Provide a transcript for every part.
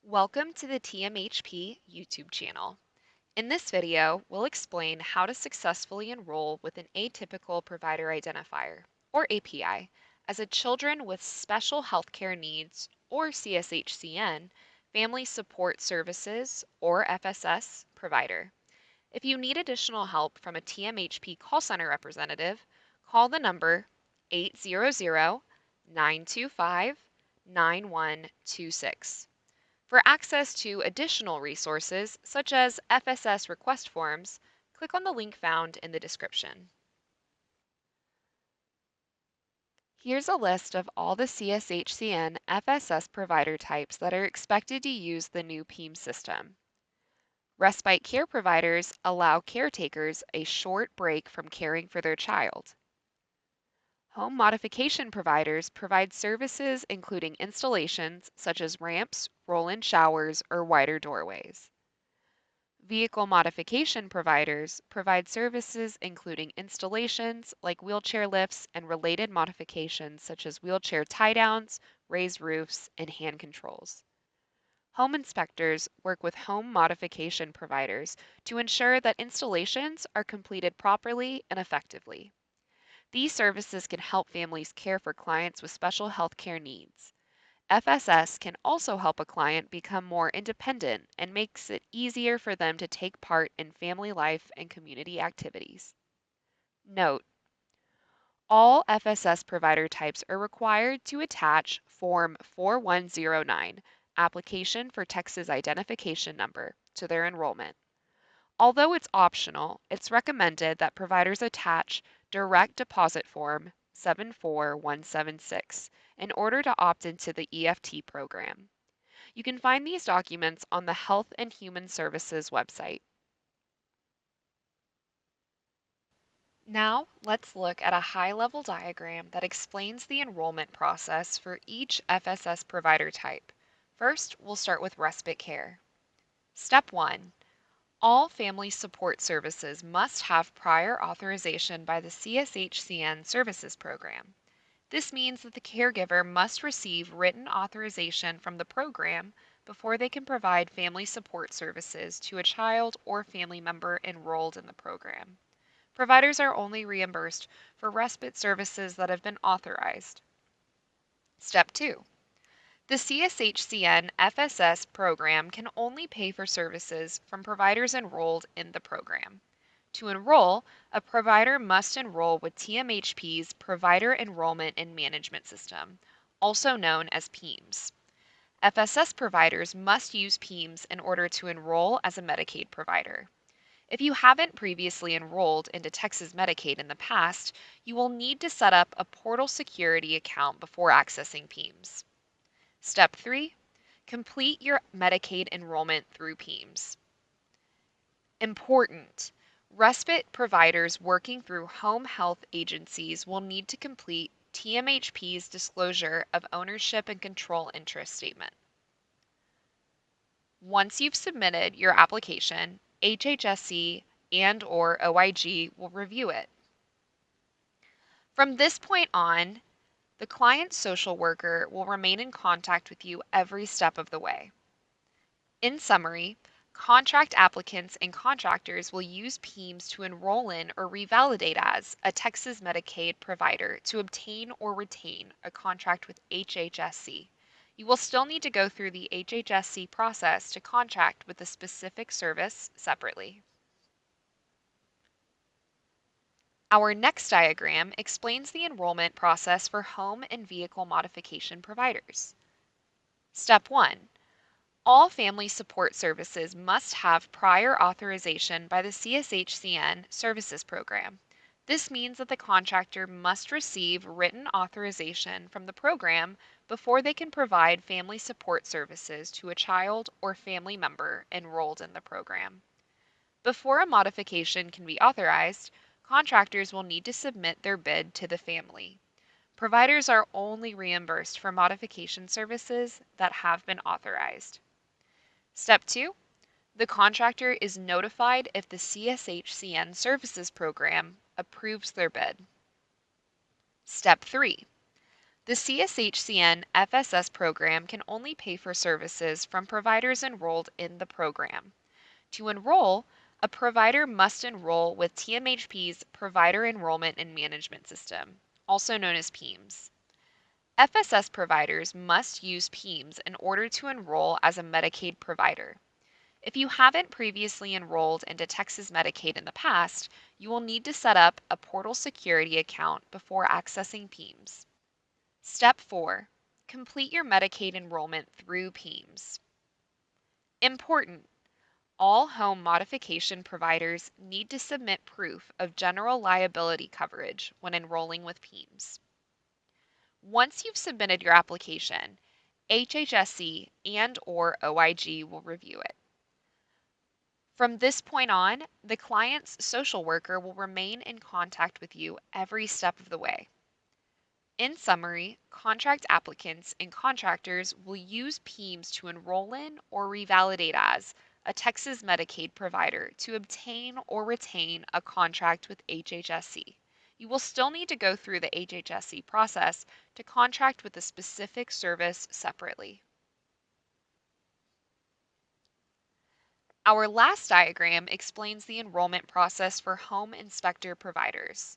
Welcome to the TMHP YouTube channel. In this video, we'll explain how to successfully enroll with an atypical provider identifier, or API, as a children with special healthcare needs, or CSHCN, family support services, or FSS provider. If you need additional help from a TMHP call center representative, call the number 800-925-9126. For access to additional resources, such as FSS request forms, click on the link found in the description. Here's a list of all the CSHCN FSS provider types that are expected to use the new PEAM system. Respite care providers allow caretakers a short break from caring for their child. Home modification providers provide services including installations such as ramps, roll-in showers, or wider doorways. Vehicle modification providers provide services including installations like wheelchair lifts and related modifications such as wheelchair tie-downs, raised roofs, and hand controls. Home inspectors work with home modification providers to ensure that installations are completed properly and effectively. These services can help families care for clients with special health care needs. FSS can also help a client become more independent and makes it easier for them to take part in family life and community activities. Note: all FSS provider types are required to attach Form 4109, Application for Texas Identification Number, to their enrollment. Although it's optional, it's recommended that providers attach Direct Deposit Form 74176 in order to opt into the EFT program. You can find these documents on the Health and Human Services website. Now, let's look at a high-level diagram that explains the enrollment process for each FSS provider type. First, we'll start with respite care. Step 1. All family support services must have prior authorization by the CSHCN Services Program. This means that the caregiver must receive written authorization from the program before they can provide family support services to a child or family member enrolled in the program. Providers are only reimbursed for respite services that have been authorized. Step 2. The CSHCN FSS program can only pay for services from providers enrolled in the program. To enroll, a provider must enroll with TMHP's Provider Enrollment and Management System, also known as PEAMS. FSS providers must use PEAMS in order to enroll as a Medicaid provider. If you haven't previously enrolled into Texas Medicaid in the past, you will need to set up a portal security account before accessing PEAMS. Step 3. Complete your Medicaid enrollment through PEAMS. Important: respite providers working through home health agencies will need to complete TMHP's disclosure of ownership and control interest statement. Once you've submitted your application, HHSC and/or OIG will review it. From this point on, the client's social worker will remain in contact with you every step of the way. In summary, contract applicants and contractors will use PEAMS to enroll in or revalidate as a Texas Medicaid provider to obtain or retain a contract with HHSC. You will still need to go through the HHSC process to contract with a specific service separately. Our next diagram explains the enrollment process for home and vehicle modification providers. Step 1. All family support services must have prior authorization by the CSHCN Services Program. This means that the contractor must receive written authorization from the program before they can provide family support services to a child or family member enrolled in the program. Before a modification can be authorized, contractors will need to submit their bid to the family. Providers are only reimbursed for modification services that have been authorized. Step 2. The contractor is notified if the CSHCN Services Program approves their bid. Step 3. The CSHCN FSS program can only pay for services from providers enrolled in the program. To enroll, a provider must enroll with TMHP's Provider Enrollment and Management System, also known as PEMS. FSS providers must use PEMS in order to enroll as a Medicaid provider. If you haven't previously enrolled into Texas Medicaid in the past, you will need to set up a portal security account before accessing PEMS. Step 4. Complete your Medicaid enrollment through PEMS. Important: all home modification providers need to submit proof of general liability coverage when enrolling with PEMS. Once you've submitted your application, HHSC and/or OIG will review it. From this point on, the client's social worker will remain in contact with you every step of the way. In summary, contract applicants and contractors will use PEMS to enroll in or revalidate as a Texas Medicaid provider to obtain or retain a contract with HHSC. You will still need to go through the HHSC process to contract with a specific service separately. Our last diagram explains the enrollment process for home inspector providers.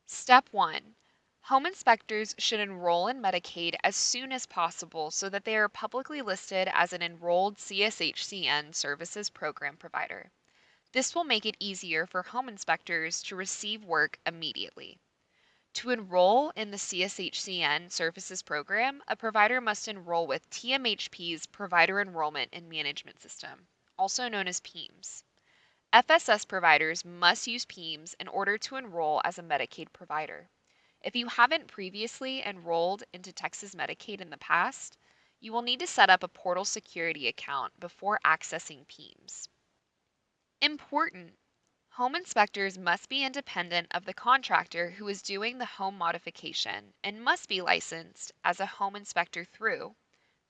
Step 1. Home inspectors should enroll in Medicaid as soon as possible so that they are publicly listed as an enrolled CSHCN services program provider. This will make it easier for home inspectors to receive work immediately. To enroll in the CSHCN services program, a provider must enroll with TMHP's Provider Enrollment and Management System, also known as PEMS. FSS providers must use PEMS in order to enroll as a Medicaid provider. If you haven't previously enrolled into Texas Medicaid in the past, you will need to set up a portal security account before accessing PEMS. Important: home inspectors must be independent of the contractor who is doing the home modification and must be licensed as a home inspector through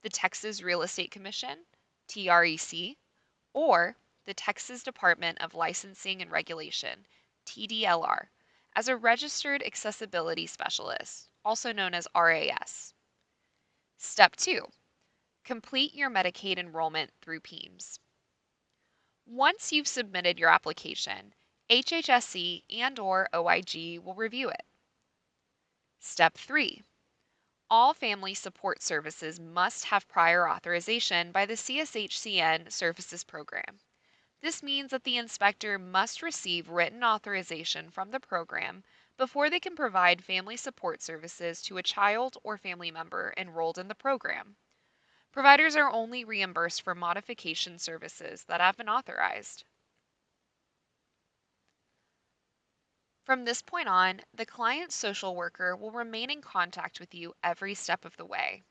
the Texas Real Estate Commission, TREC, or the Texas Department of Licensing and Regulation, TDLR, as a registered accessibility specialist, also known as RAS. Step 2. Complete your Medicaid enrollment through PEMS. Once you've submitted your application, HHSC and/or OIG will review it. Step 3. All family support services must have prior authorization by the CSHCN Services Program. This means that the inspector must receive written authorization from the program before they can provide family support services to a child or family member enrolled in the program. Providers are only reimbursed for modification services that have been authorized. From this point on, the client's social worker will remain in contact with you every step of the way.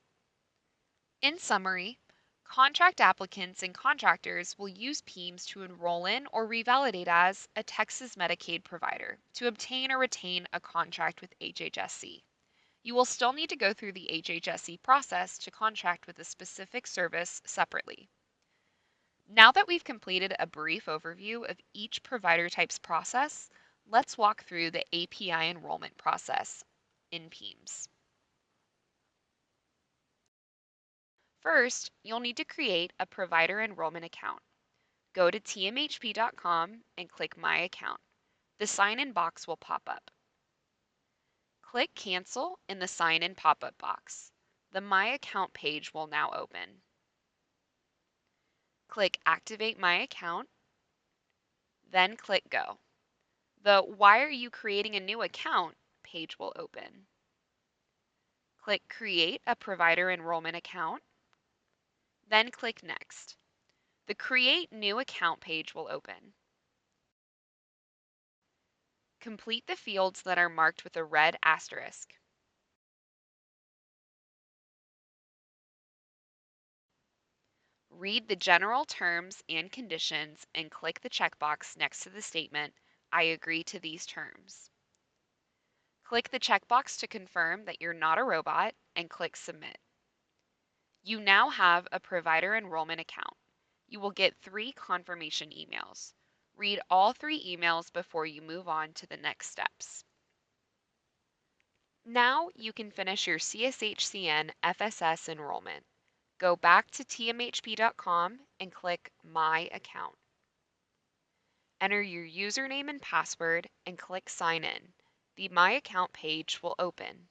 In summary, contract applicants and contractors will use PEMS to enroll in or revalidate as a Texas Medicaid provider to obtain or retain a contract with HHSC. You will still need to go through the HHSC process to contract with a specific service separately. Now that we've completed a brief overview of each provider type's process, let's walk through the API enrollment process in PEMS. First, you'll need to create a provider enrollment account. Go to tmhp.com and click My Account. The sign-in box will pop up. Click Cancel in the sign-in pop-up box. The My Account page will now open. Click Activate My Account, then click Go. The Why are you creating a new account page will open. Click Create a Provider Enrollment Account, then click Next. The Create New Account page will open. Complete the fields that are marked with a red asterisk. Read the general terms and conditions and click the checkbox next to the statement, I agree to these terms. Click the checkbox to confirm that you're not a robot and click Submit. You now have a provider enrollment account. You will get 3 confirmation emails. Read all 3 emails before you move on to the next steps. Now you can finish your CSHCN FSS enrollment. Go back to tmhp.com and click My Account. Enter your username and password and click Sign In. The My Account page will open.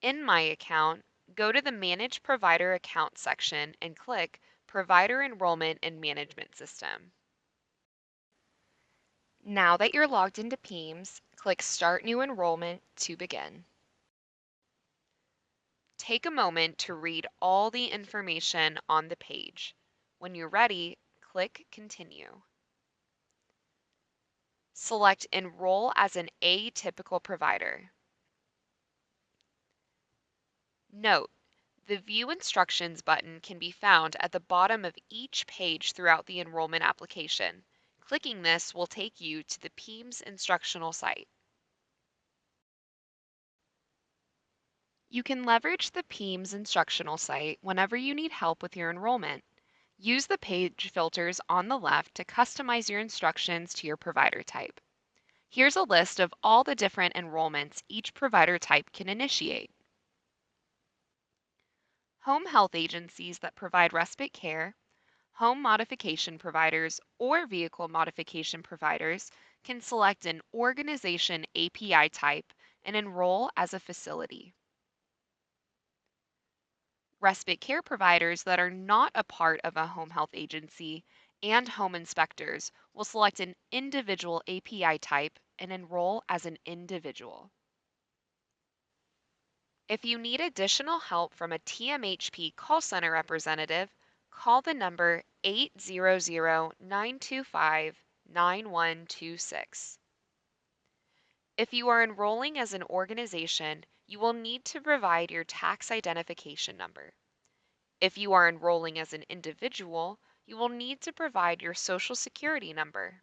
In My Account, go to the Manage Provider Account section and click Provider Enrollment and Management System. Now that you're logged into PEAMS, click Start New Enrollment to begin. Take a moment to read all the information on the page. When you're ready, click Continue. Select Enroll as an atypical provider. Note, the View Instructions button can be found at the bottom of each page throughout the enrollment application. Clicking this will take you to the PEAMS instructional site. You can leverage the PEAMS instructional site whenever you need help with your enrollment. Use the page filters on the left to customize your instructions to your provider type. Here's a list of all the different enrollments each provider type can initiate. Home health agencies that provide respite care, home modification providers, or vehicle modification providers can select an organization API type and enroll as a facility. Respite care providers that are not a part of a home health agency and home inspectors will select an individual API type and enroll as an individual. If you need additional help from a TMHP call center representative, call the number 800-925-9126. If you are enrolling as an organization, you will need to provide your tax identification number. If you are enrolling as an individual, you will need to provide your Social Security number.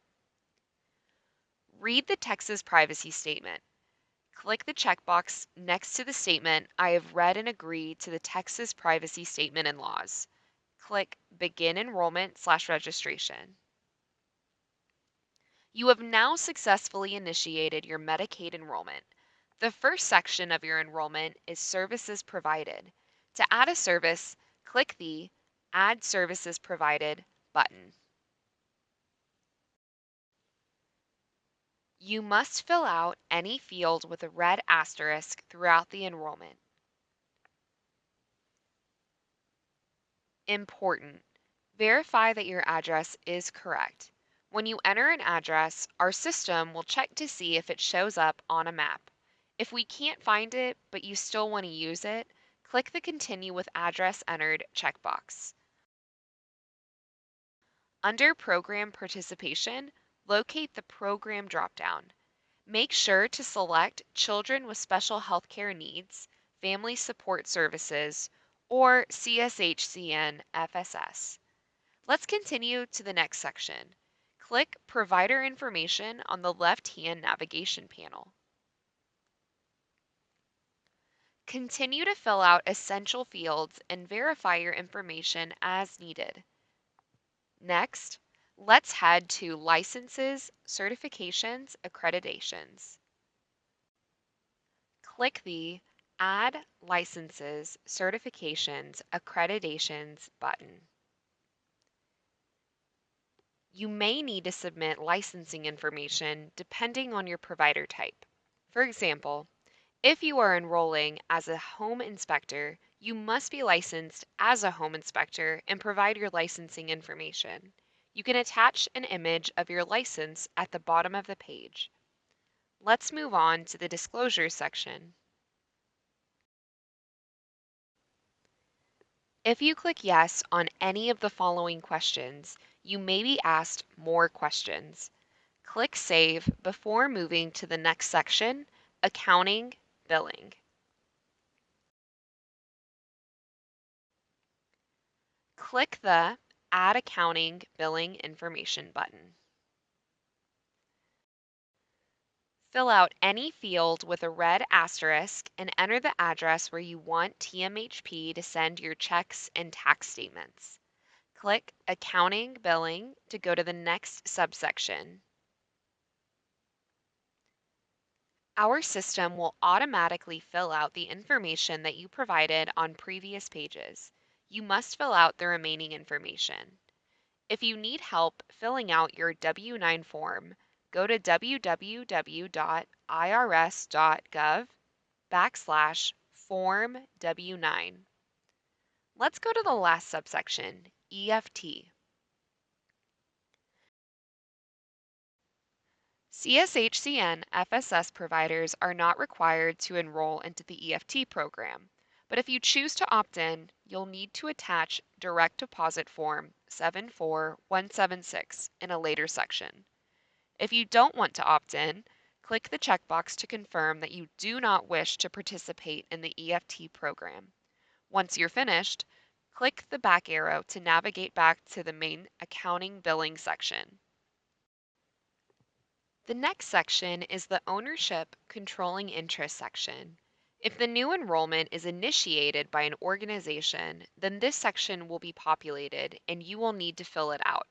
Read the Texas privacy statement. Click the checkbox next to the statement, I have read and agree to the Texas privacy statement and laws. Click Begin Enrollment/Registration. You have now successfully initiated your Medicaid enrollment. The first section of your enrollment is Services Provided. To add a service, click the Add Services Provided button. You must fill out any field with a red asterisk throughout the enrollment. Important. Verify that your address is correct. When you enter an address, our system will check to see if it shows up on a map. If we can't find it, but you still want to use it, click the Continue with Address Entered checkbox. Under Program Participation, locate the Program dropdown. Make sure to select Children with Special Healthcare Needs, Family Support Services, or CSHCN FSS. Let's continue to the next section. Click Provider Information on the left-hand navigation panel. Continue to fill out essential fields and verify your information as needed. Next, let's head to Licenses, Certifications, Accreditations. Click the Add Licenses, Certifications, Accreditations button. You may need to submit licensing information depending on your provider type. For example, if you are enrolling as a home inspector, you must be licensed as a home inspector and provide your licensing information. You can attach an image of your license at the bottom of the page. Let's move on to the Disclosure section. If you click Yes on any of the following questions, you may be asked more questions. Click Save before moving to the next section, Accounting, Billing. Click the Add Accounting Billing Information button. Fill out any field with a red asterisk and enter the address where you want TMHP to send your checks and tax statements. Click Accounting Billing to go to the next subsection. Our system will automatically fill out the information that you provided on previous pages. You must fill out the remaining information. If you need help filling out your W-9 form, go to www.irs.gov/form W-9. Let's go to the last subsection, EFT. CSHCN FSS providers are not required to enroll into the EFT program, but if you choose to opt in, you'll need to attach Direct Deposit Form 74176 in a later section. If you don't want to opt in, click the checkbox to confirm that you do not wish to participate in the EFT program. Once you're finished, click the back arrow to navigate back to the main accounting billing section. The next section is the Ownership Controlling Interest section. If the new enrollment is initiated by an organization, then this section will be populated and you will need to fill it out.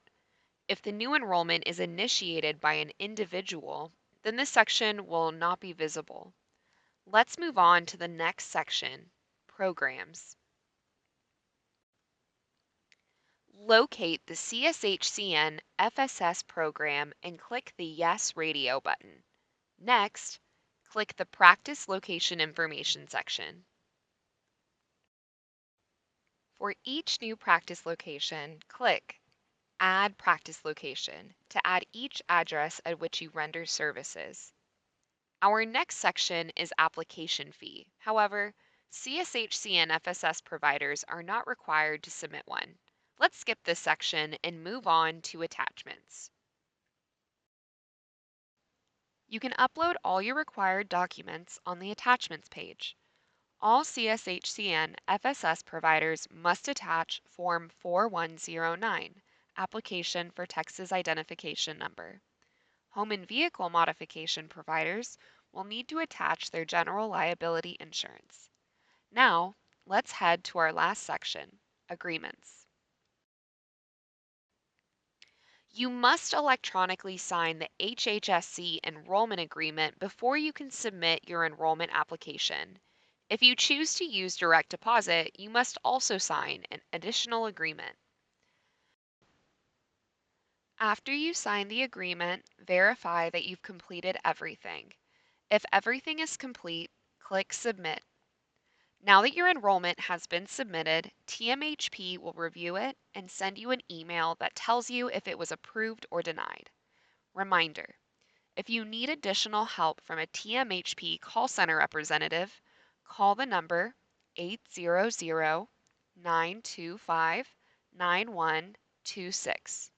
If the new enrollment is initiated by an individual, then this section will not be visible. Let's move on to the next section, Programs. Locate the CSHCN FSS program and click the Yes Radio button. Next, click the Practice Location Information section. For each new practice location, click Add Practice Location to add each address at which you render services. Our next section is Application Fee. However, CSHCN FSS providers are not required to submit one. Let's skip this section and move on to Attachments. You can upload all your required documents on the Attachments page. All CSHCN FSS providers must attach Form 4109, Application for Texas Identification Number. Home and vehicle modification providers will need to attach their general liability insurance. Now, let's head to our last section, Agreements. You must electronically sign the HHSC enrollment agreement before you can submit your enrollment application. If you choose to use direct deposit, you must also sign an additional agreement. After you sign the agreement, verify that you've completed everything. If everything is complete, click Submit. Now that your enrollment has been submitted, TMHP will review it and send you an email that tells you if it was approved or denied. Reminder, if you need additional help from a TMHP call center representative, call the number 800-925-9126.